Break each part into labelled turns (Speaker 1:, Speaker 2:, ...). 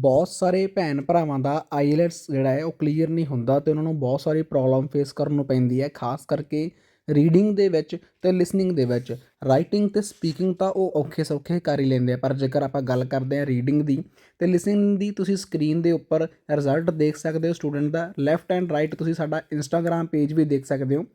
Speaker 1: ਬਹੁਤ ਸਾਰੇ ਭੈਣ ਭਰਾਵਾਂ ਦਾ ਆਈਲੈਟਸ ਜਿਹੜਾ ਹੈ ਉਹ ਕਲੀਅਰ ਨਹੀਂ ਹੁੰਦਾ ਅਤੇ ਉਹਨਾਂ ਨੂੰ ਬਹੁਤ ਸਾਰੀ ਪ੍ਰੋਬਲਮ ਫੇਸ ਕਰਨ ਨੂੰ ਪੈਂਦੀ ਹੈ, ਖਾਸ ਕਰਕੇ ਰੀਡਿੰਗ ਦੇ ਵਿੱਚ ਅਤੇ ਲਿਸਨਿੰਗ ਦੇ ਵਿੱਚ। ਰਾਈਟਿੰਗ ਅਤੇ ਸਪੀਕਿੰਗ ਤਾਂ ਉਹ ਔਖੇ ਸੌਖੇ ਕਰ ਹੀ ਲੈਂਦੇ ਆ, ਪਰ ਜੇਕਰ ਆਪਾਂ ਗੱਲ ਕਰਦੇ ਹਾਂ ਰੀਡਿੰਗ ਦੀ ਅਤੇ ਲਿਸਨਿੰਗ ਦੀ, ਤੁਸੀਂ ਸਕਰੀਨ ਦੇ ਉੱਪਰ ਰਿਜ਼ਲਟ ਦੇਖ ਸਕਦੇ ਹੋ ਸਟੂਡੈਂਟ ਦਾ। ਲੈਫਟ ਐਂਡ ਰਾਈਟ ਤੁਸੀਂ ਸਾਡਾ ਇੰਸਟਾਗ੍ਰਾਮ ਪੇਜ ਵੀ ਦੇਖ ਸਕਦੇ ਹੋ,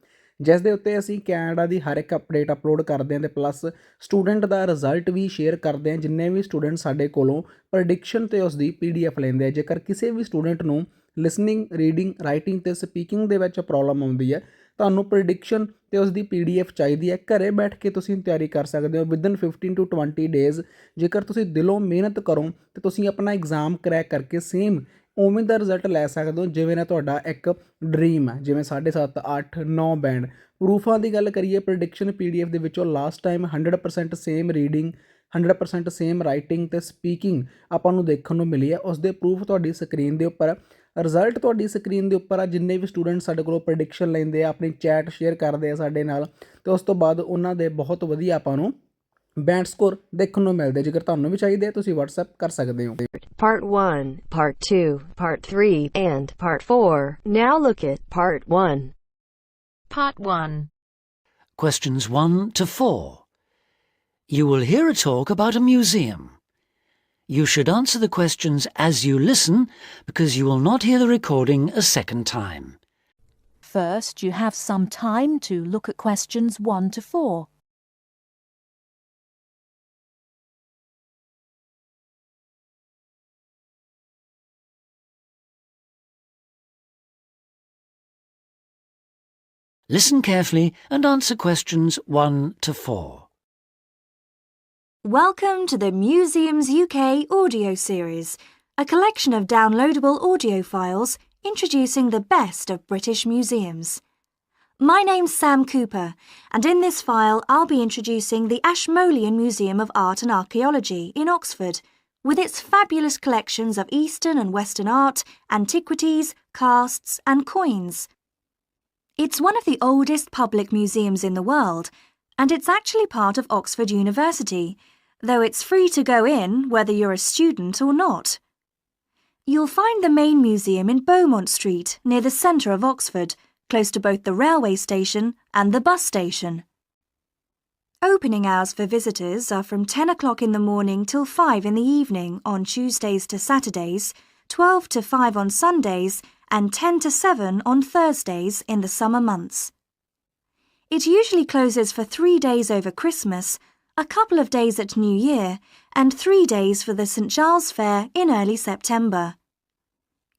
Speaker 1: ਜਿਸ ਦੇ ਉੱਤੇ ਅਸੀਂ ਕੈਨੇਡਾ ਦੀ ਹਰ ਇੱਕ ਅਪਡੇਟ ਅਪਲੋਡ ਕਰਦੇ ਹਾਂ ਅਤੇ ਪਲੱਸ ਸਟੂਡੈਂਟ ਦਾ ਰਿਜ਼ਲਟ ਵੀ ਸ਼ੇਅਰ ਕਰਦੇ ਹਾਂ। ਜਿੰਨੇ ਵੀ ਸਟੂਡੈਂਟ ਸਾਡੇ ਕੋਲੋਂ ਪ੍ਰੈਡਿਕਸ਼ਨ ਅਤੇ ਉਸ ਦੀ PDF ਲੈਂਦੇ ਆ, ਜੇਕਰ ਕਿਸੇ ਵੀ ਸਟੂਡੈਂਟ ਨੂੰ ਲਿਸਨਿੰਗ, ਰੀਡਿੰਗ, ਰਾਈਟਿੰਗ ਅਤੇ ਸਪੀਕਿੰਗ ਦੇ ਵਿੱਚ ਪ੍ਰੋਬਲਮ ਆਉਂਦੀ ਹੈ, ਤੁਹਾਨੂੰ ਪ੍ਰੈਡਿਕਸ਼ਨ ਅਤੇ ਉਸ ਦੀ PDF ਚਾਹੀਦੀ ਹੈ, ਘਰੇ ਬੈਠ ਕੇ ਤੁਸੀਂ ਤਿਆਰੀ ਕਰ ਸਕਦੇ ਹੋ ਵਿਦਨ 15 to 20 ਡੇਜ਼। ਜੇਕਰ ਤੁਸੀਂ ਦਿਲੋਂ ਮਿਹਨਤ ਕਰੋ ਤਾਂ ਤੁਸੀਂ ਆਪਣਾ ਐਗਜ਼ਾਮ ਕਰੈਕ ਕਰਕੇ ਸੇਮ ਉਵੇਂ ਦਾ ਰਿਜ਼ਲਟ ਲੈ ਸਕਦੇ ਹੋ ਜਿਵੇਂ ਨਾ ਤੁਹਾਡਾ ਇੱਕ ਡਰੀਮ ਹੈ, ਜਿਵੇਂ 7.5, 8, 9 ਬੈਂਡ। ਪ੍ਰੂਫਾਂ ਦੀ ਗੱਲ ਕਰੀਏ, ਪ੍ਰੈਡਿਕਸ਼ਨ PDF ਦੇ ਵਿੱਚੋਂ last time 100% same reading, 100% same writing ਅਤੇ ਸਪੀਕਿੰਗ ਆਪਾਂ ਨੂੰ ਦੇਖਣ ਨੂੰ ਮਿਲੀ ਹੈ। ਉਸ ਦੇ ਪ੍ਰੂਫ ਤੁਹਾਡੀ ਸਕਰੀਨ ਦੇ ਉੱਪਰ, ਰਿਜ਼ਲਟ ਤੁਹਾਡੀ ਸਕਰੀਨ ਦੇ ਉੱਪਰ ਆ। ਜਿੰਨੇ ਵੀ ਸਟੂਡੈਂਟ ਸਾਡੇ ਕੋਲੋਂ ਪ੍ਰੈਡਿਕਸ਼ਨ ਲੈਂਦੇ ਆ, ਆਪਣੀ ਚੈਟ ਸ਼ੇਅਰ ਕਰਦੇ ਆ ਸਾਡੇ ਨਾਲ, ਅਤੇ ਉਸ ਤੋਂ ਬਾਅਦ ਉਹਨਾਂ ਦੇ ਬਹੁਤ ਵਧੀਆ ਆਪਾਂ ਨੂੰ ਬੈਂਡ ਸਕੋਰ ਦੇਖਣ ਨੂੰ ਮਿਲਦੇ। ਜੇਕਰ ਤੁਹਾਨੂੰ ਵੀ ਚਾਹੀਦੇ ਆ ਤੁਸੀਂ WhatsApp ਕਰ ਸਕਦੇ ਹੋ।
Speaker 2: Part 1, Part 2, Part 3, and Part 4. Now look at Part 1.
Speaker 3: Part 1.
Speaker 4: Questions 1 to 4. You will hear a talk about a museum. You should answer the questions as you listen because you will not hear the recording a second time.
Speaker 3: First, you have some time to look at questions 1 to 4.
Speaker 4: Listen carefully and answer questions 1 to 4.
Speaker 5: Welcome to the Museums UK audio series, a collection of downloadable audio files introducing the best of British museums. My name's Sam Cooper, and in this file I'll be introducing the Ashmolean Museum of Art and Archaeology in Oxford, with its fabulous collections of Eastern and Western art, antiquities, casts and coins. It's one of the oldest public museums in the world, and it's actually part of Oxford University, though it's free to go in whether you're a student or not. You'll find the main museum in Beaumont Street, near the centre of Oxford, close to both the railway station and the bus station. Opening hours for visitors are from 10 o'clock in the morning till 5 in the evening on Tuesdays to Saturdays, 12 to 5 on Sundays, and 10 to 7 on Thursdays in the summer months. It usually closes for 3 days over Christmas, a couple of days at New Year, and 3 days for the St Giles Fair in early September.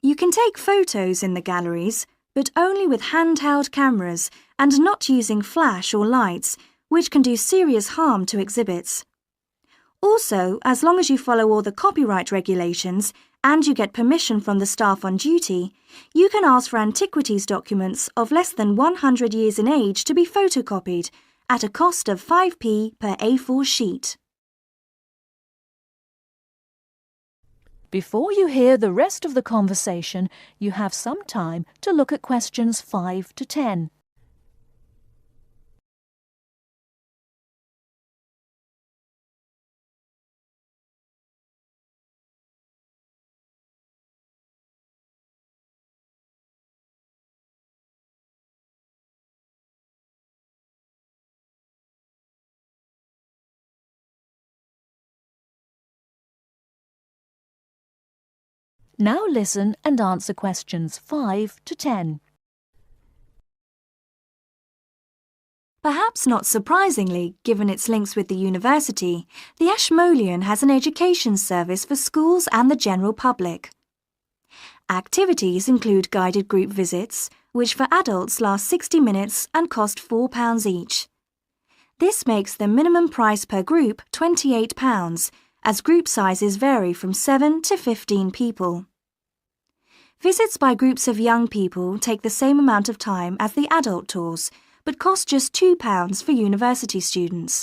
Speaker 5: You can take photos in the galleries, but only with handheld cameras and not using flash or lights, which can do serious harm to exhibits. Also, as long as you follow all the copyright regulations and you get permission from the staff on duty, you can ask for antiquities documents of less than 100 years in age to be photocopied at a cost of 5p per A4 sheet.
Speaker 3: Before you hear the rest of the conversation, you have some time to look at questions 5 to 10. Now listen and answer questions 5 to 10.
Speaker 5: Perhaps not surprisingly, given its links with the university, the Ashmolean has an education service for schools and the general public. Activities include guided group visits, which for adults last 60 minutes and cost £4 each. This makes the minimum price per group £28, as group sizes vary from 7 to 15 people. Visits by groups of young people take the same amount of time as the adult tours, but cost just £2 for university students.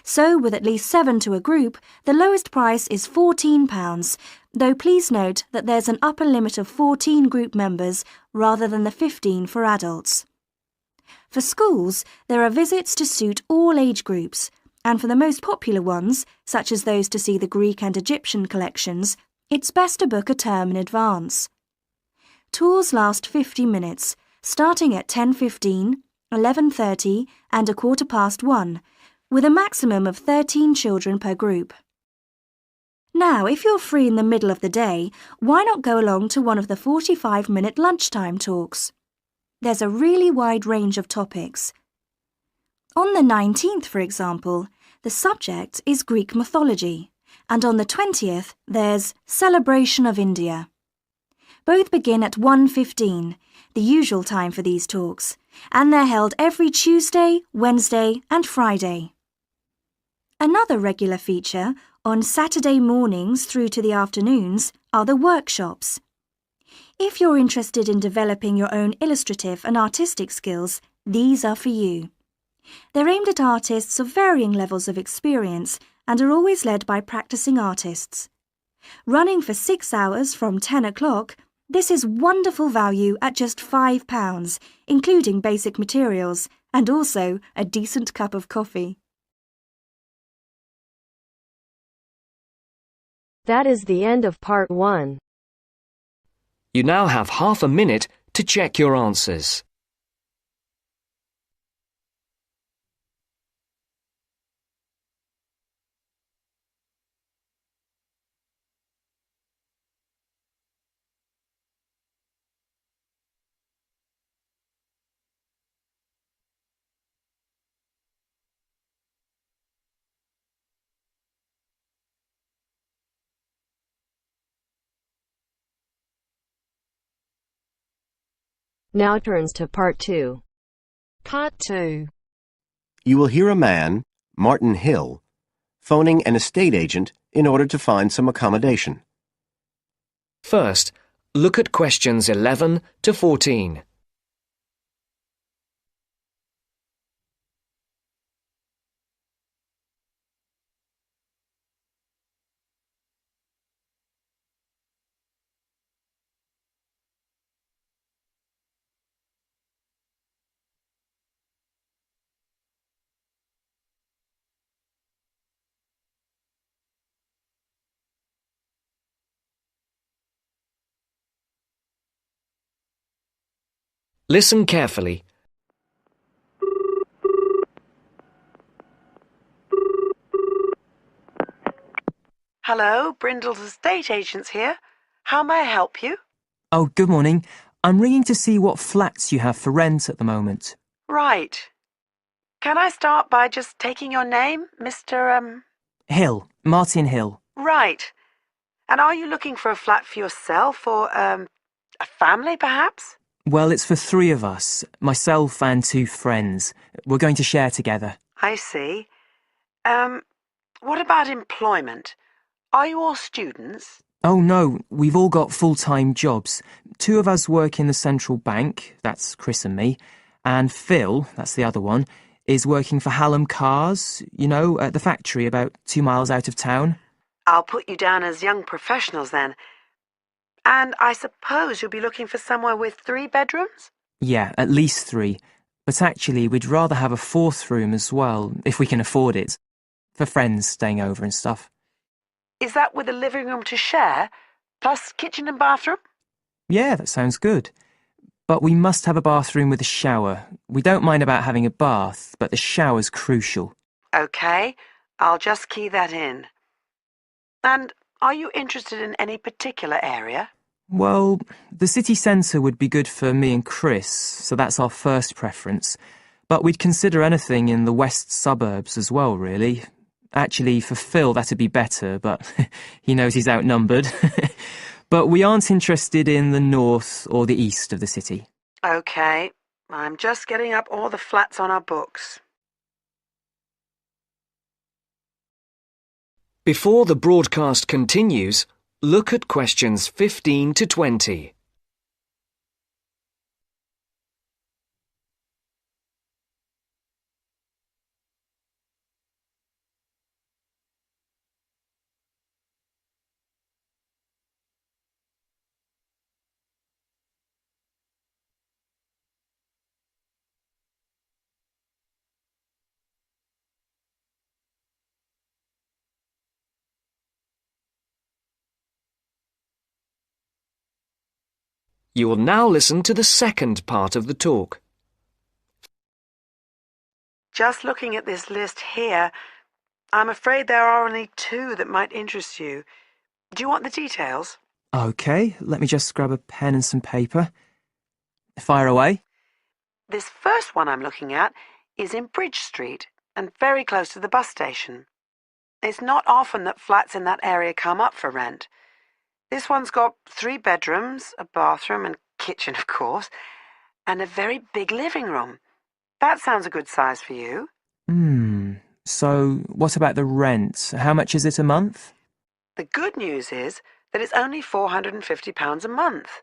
Speaker 5: So, with at least 7 to a group, the lowest price is £14, though please note that there's an upper limit of 14 group members rather than the 15 for adults. For schools, there are visits to suit all age groups, and for the most popular ones, such as those to see the Greek and Egyptian collections, it's best to book a term in advance. Tours last 50 minutes, starting at 10:15, 11:30 and 1:15, with a maximum of 13 children per group. Now, if you're free in the middle of the day, why not go along to one of the 45-minute lunchtime talks? There's a really wide range of topics. On the 19th, for example, the subject is Greek mythology, and on the 20th, there's Celebration of India. Both begin at 1:15, the usual time for these talks, and they're held every Tuesday, Wednesday and Friday. Another regular feature on Saturday mornings through to the afternoons are the workshops. If you're interested in developing your own illustrative and artistic skills, these are for you. They're aimed at artists of varying levels of experience and are always led by practicing artists. Running for 6 hours from 10 o'clock, this is wonderful value at just £5, including basic materials, and also a decent cup of coffee.
Speaker 2: That is the end of part 1.
Speaker 6: You now have half a minute to check your answers.
Speaker 2: Now turns to part 2.
Speaker 7: Part 2.
Speaker 8: You will hear a man, Martin Hill, phoning an estate agent in order to find some accommodation.
Speaker 6: First, look at questions 11 to 14. Listen carefully.
Speaker 9: Hello, Brindle's estate agents here. How may I help you?
Speaker 10: Oh, good morning. I'm ringing to see what flats you have for rent at the moment.
Speaker 9: Right. Can I start by just taking your name, Mr.
Speaker 10: Hill, Martin Hill.
Speaker 9: Right. And are you looking for a flat for yourself or, a family, perhaps?
Speaker 10: Well, it's for 3 of us, myself and 2 friends. We're going to share together.
Speaker 9: I see. What about employment? Are you all students?
Speaker 10: Oh no, we've all got full-time jobs. 2 of us work in the central bank, that's Chris and me, and Phil, that's the other one, is working for Hallam Cars, you know, at the factory about 2 miles out of town.
Speaker 9: I'll put you down as young professionals then. And I suppose you'll be looking for somewhere with 3 bedrooms?
Speaker 10: Yeah, at least 3. But actually, we'd rather have a 4th room as well, if we can afford it, for friends staying over and stuff.
Speaker 9: Is that with a living room to share, plus kitchen and bathroom?
Speaker 10: Yeah, that sounds good. But we must have a bathroom with a shower. We don't mind about having a bath, but the shower's crucial.
Speaker 9: OK, I'll just key that in. And are you interested in any particular area?
Speaker 10: Well, the city centre would be good for me and Chris, so that's our first preference. But we'd consider anything in the west suburbs as well, really. Actually, for Phil, that'd be better, but he knows he's outnumbered. But we aren't interested in the north or the east of the city.
Speaker 9: OK, I'm just getting up all the flats on our books.
Speaker 6: Before the broadcast continues, look at questions 15 to 20. You will now listen to the second part of the talk.
Speaker 9: Just looking at this list here, I'm afraid there are only two that might interest you. Do you want the details?
Speaker 10: OK, let me just grab a pen and some paper. Fire away.
Speaker 9: This first one I'm looking at is in Bridge Street and very close to the bus station. It's not often that flats in that area come up for rent. This one's got 3 bedrooms, a bathroom and kitchen, of course, and a very big living room. That sounds a good size for you.
Speaker 10: So what about the rent? How much is it a month?
Speaker 9: The good news is that it's only £450 a month.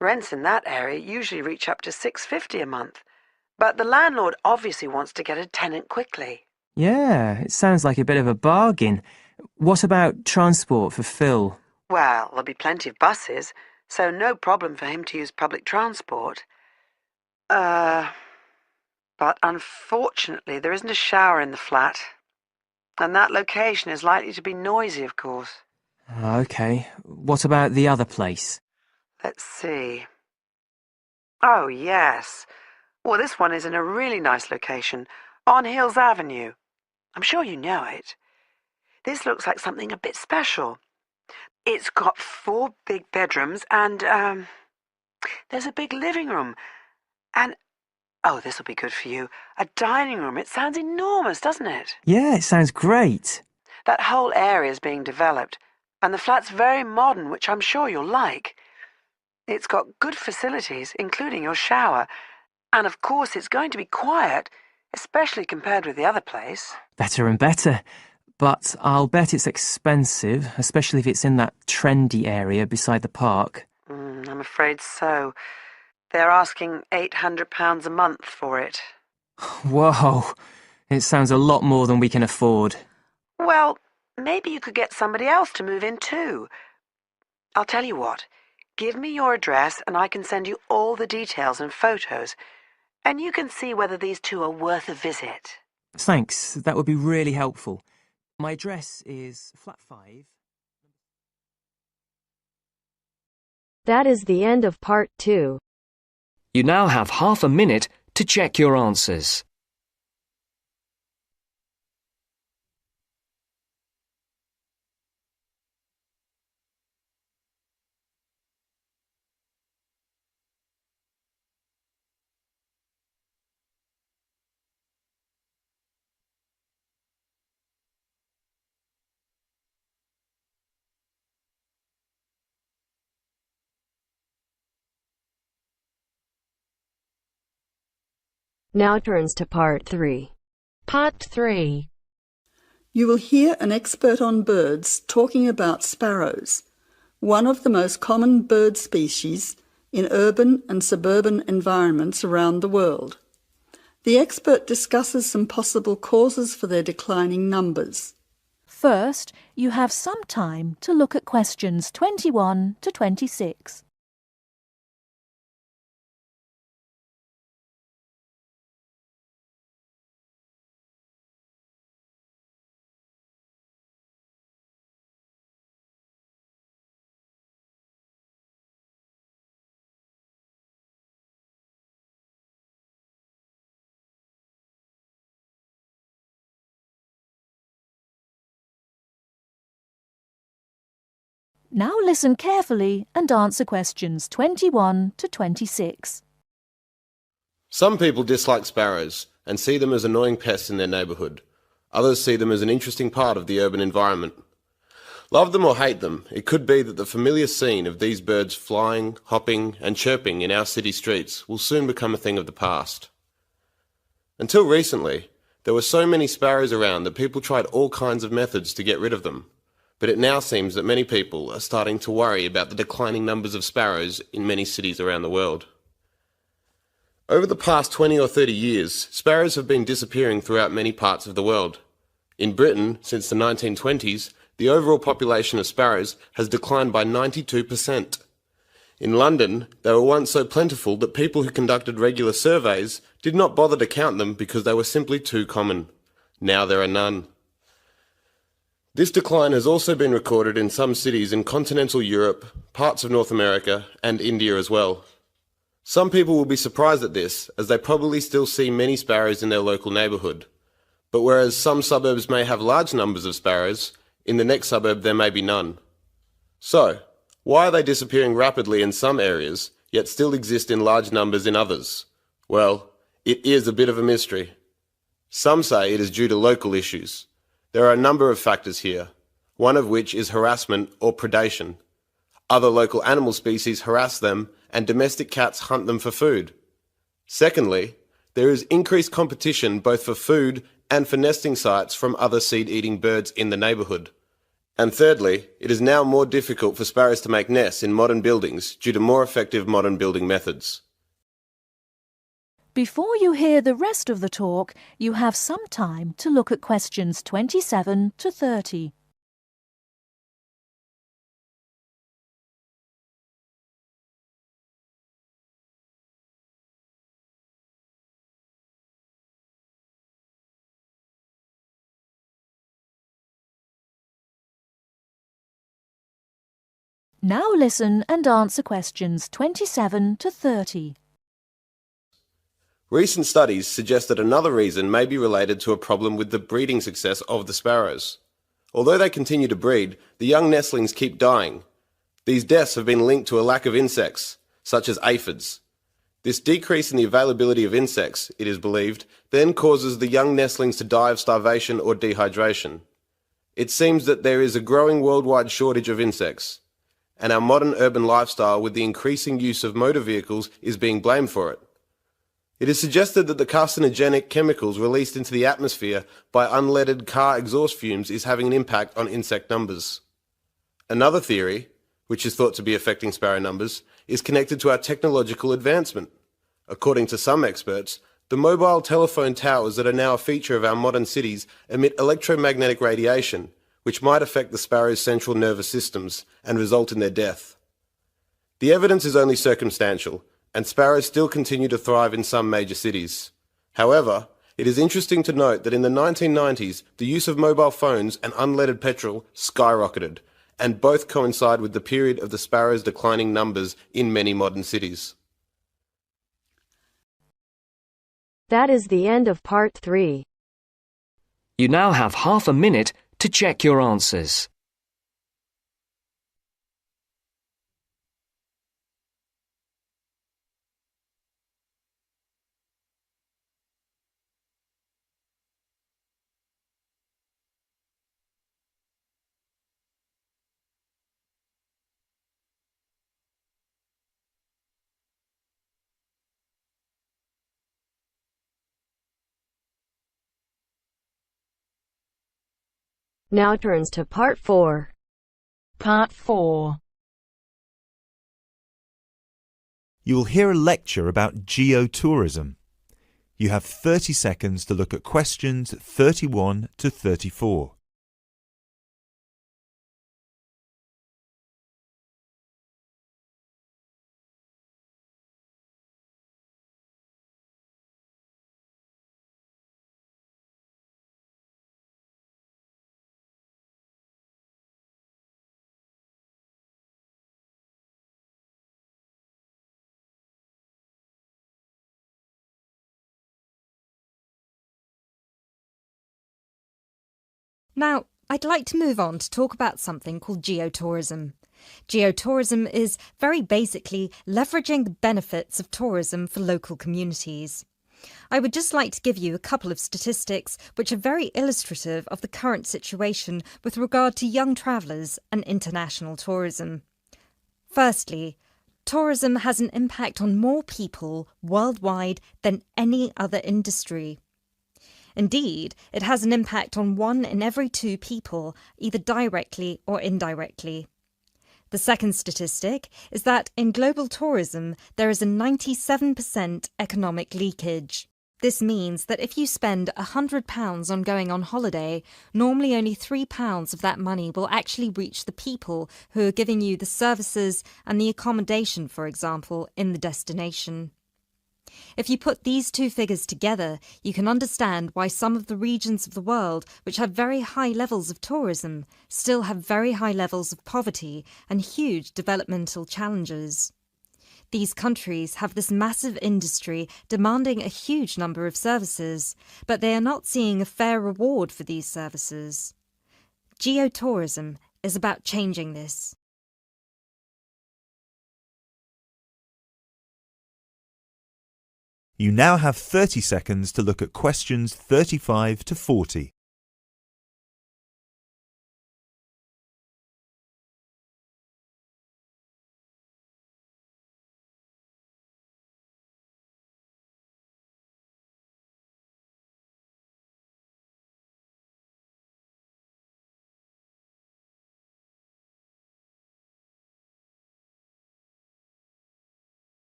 Speaker 9: Rents in that area usually reach up to $650 a month, but the landlord obviously wants to get a tenant quickly.
Speaker 10: Yeah, it sounds like a bit of a bargain. What about transport for Phil?
Speaker 9: Well, there'll be plenty of buses, so no problem for him to use public transport. But unfortunately there isn't a shower in the flat, and that location is likely to be noisy, of course.
Speaker 10: OK, what about the other place?
Speaker 9: Let's see. Oh, yes. Well, this one is in a really nice location, on Hills Avenue. I'm sure you know it. This looks like something a bit special. It's got 4 big bedrooms and, there's a big living room. And, oh, this'll be good for you, a dining room. It sounds enormous, doesn't it?
Speaker 10: Yeah, it sounds great.
Speaker 9: That whole area is being developed, and the flat's very modern, which I'm sure you'll like. It's got good facilities, including your shower, and of course it's going to be quiet, especially compared with the other place.
Speaker 10: Better and better. But I'll bet it's expensive, especially if it's in that trendy area beside the park.
Speaker 9: I'm afraid so. They're asking £800 a month for it.
Speaker 10: Whoa, it sounds a lot more than we can afford.
Speaker 9: Well, maybe you could get somebody else to move in too. I'll tell you what. Give me your address and I can send you all the details and photos, and you can see whether these two are worth a visit.
Speaker 10: Thanks, that would be really helpful. My address is flat 5.
Speaker 2: That is the end of part 2.
Speaker 6: You now have half a minute to check your answers.
Speaker 2: Now turns to part 3.
Speaker 7: Part 3.
Speaker 11: You will hear an expert on birds talking about sparrows, one of the most common bird species in urban and suburban environments around the world. The expert discusses some possible causes for their declining numbers.
Speaker 3: First, you have some time to look at questions 21 to 26. Now listen carefully and answer questions 21 to 26.
Speaker 12: Some people dislike sparrows and see them as annoying pests in their neighbourhood. Others see them as an interesting part of the urban environment. Love them or hate them, it could be that the familiar scene of these birds flying, hopping and chirping in our city streets will soon become a thing of the past. Until recently, there were so many sparrows around that people tried all kinds of methods to get rid of them. But it now seems that many people are starting to worry about the declining numbers of sparrows in many cities around the world. Over the past 20 or 30 years, sparrows have been disappearing throughout many parts of the world. In Britain, since the 1920s, the overall population of sparrows has declined by 92%. In London, they were once so plentiful that people who conducted regular surveys did not bother to count them because they were simply too common. Now there are none. This decline has also been recorded in some cities in continental Europe, parts of North America, and India as well. Some people will be surprised at this, as they probably still see many sparrows in their local neighbourhood. But whereas some suburbs may have large numbers of sparrows, in the next suburb there may be none. So, why are they disappearing rapidly in some areas, yet still exist in large numbers in others? Well, it is a bit of a mystery. Some say it is due to local issues. There are a number of factors here, one of which is harassment or predation. Other local animal species harass them, and domestic cats hunt them for food. Secondly, there is increased competition both for food and for nesting sites from other seed-eating birds in the neighbourhood. And thirdly, it is now more difficult for sparrows to make nests in modern buildings due to more effective modern building methods.
Speaker 3: Before you hear the rest of the talk, you have some time to look at questions 27 to 30. Now listen and answer questions 27 to 30.
Speaker 12: Recent studies suggest that another reason may be related to a problem with the breeding success of the sparrows. Although they continue to breed, the young nestlings keep dying. These deaths have been linked to a lack of insects, such as aphids. This decrease in the availability of insects, it is believed, then causes the young nestlings to die of starvation or dehydration. It seems that there is a growing worldwide shortage of insects, and our modern urban lifestyle with the increasing use of motor vehicles is being blamed for it. It is suggested that the carcinogenic chemicals released into the atmosphere by unleaded car exhaust fumes is having an impact on insect numbers. Another theory, which is thought to be affecting sparrow numbers, is connected to our technological advancement. According to some experts, the mobile telephone towers that are now a feature of our modern cities emit electromagnetic radiation, which might affect the sparrow's central nervous systems and result in their death. The evidence is only circumstantial, and sparrows still continue to thrive in some major cities. However, it is interesting to note that in the 1990s, the use of mobile phones and unleaded petrol skyrocketed, and both coincide with the period of the sparrows' declining numbers in many modern cities.
Speaker 2: That is the end of part 3.
Speaker 6: You now have half a minute to check your answers.
Speaker 2: Now turns to part 4.
Speaker 7: Part 4.
Speaker 13: You will hear a lecture about geotourism. You have 30 seconds to look at questions 31 to 34.
Speaker 14: Now, I'd like to move on to talk about something called geotourism. Geotourism is very basically leveraging the benefits of tourism for local communities. I would just like to give you a couple of statistics which are very illustrative of the current situation with regard to young travellers and international tourism. Firstly, tourism has an impact on more people worldwide than any other industry. Indeed, it has an impact on 1 in every 2 people, either directly or indirectly. The second statistic is that in global tourism, there is a 97% economic leakage. This means that if you spend £100 on going on holiday, normally only £3 of that money will actually reach the people who are giving you the services and the accommodation, for example, in the destination. If you put these two figures together, you can understand why some of the regions of the world which have very high levels of tourism still have very high levels of poverty and huge developmental challenges. These countries have this massive industry demanding a huge number of services, but they are not seeing a fair reward for these services. Geotourism is about changing this.
Speaker 13: You now have 30 seconds to look at questions 35 to 40.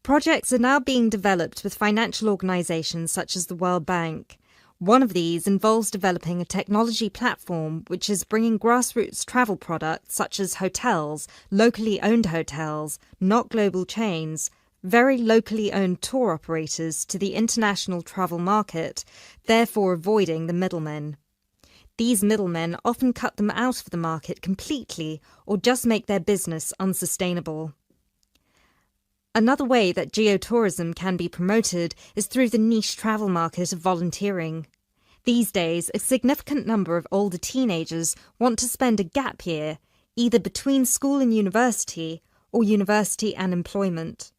Speaker 14: Projects are now being developed with financial organisations such as the World Bank. One of these involves developing a technology platform which is bringing grassroots travel products such as hotels, locally owned hotels, not global chains, very locally owned tour operators to the international travel market, therefore avoiding the middlemen. These middlemen often cut them out of the market completely or just make their business unsustainable. Another way that geotourism can be promoted is through the niche travel market of volunteering. These days, a significant number of older teenagers want to spend a gap year, either between school and university, or university and employment.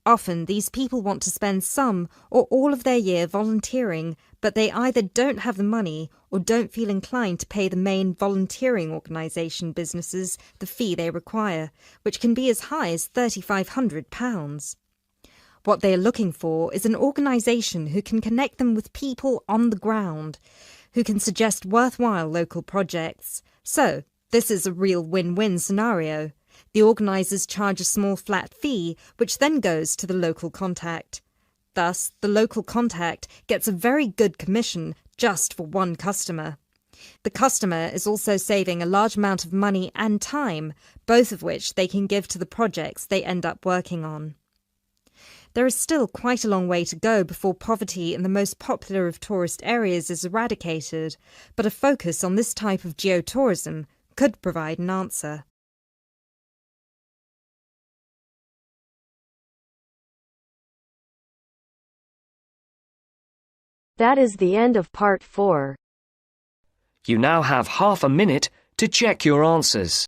Speaker 14: Often, these people want to spend some or all of their year volunteering, but they either don't have the money or don't feel inclined to pay the main volunteering organisation businesses the fee they require, which can be as high as £3,500. What they are looking for is an organisation who can connect them with people on the ground, who can suggest worthwhile local projects. So, this is a real win-win scenario. The organisers charge a small flat fee, which then goes to the local contact. Thus, the local contact gets a very good commission just for one customer. The customer is also saving a large amount of money and time, both of which they can give to the projects they end up working on. There is still quite a long way to go before poverty in the most popular of tourist areas is eradicated, but a focus on this type of geotourism could provide an answer.
Speaker 2: That is the end of part 4.
Speaker 6: You now have half a minute to check your answers.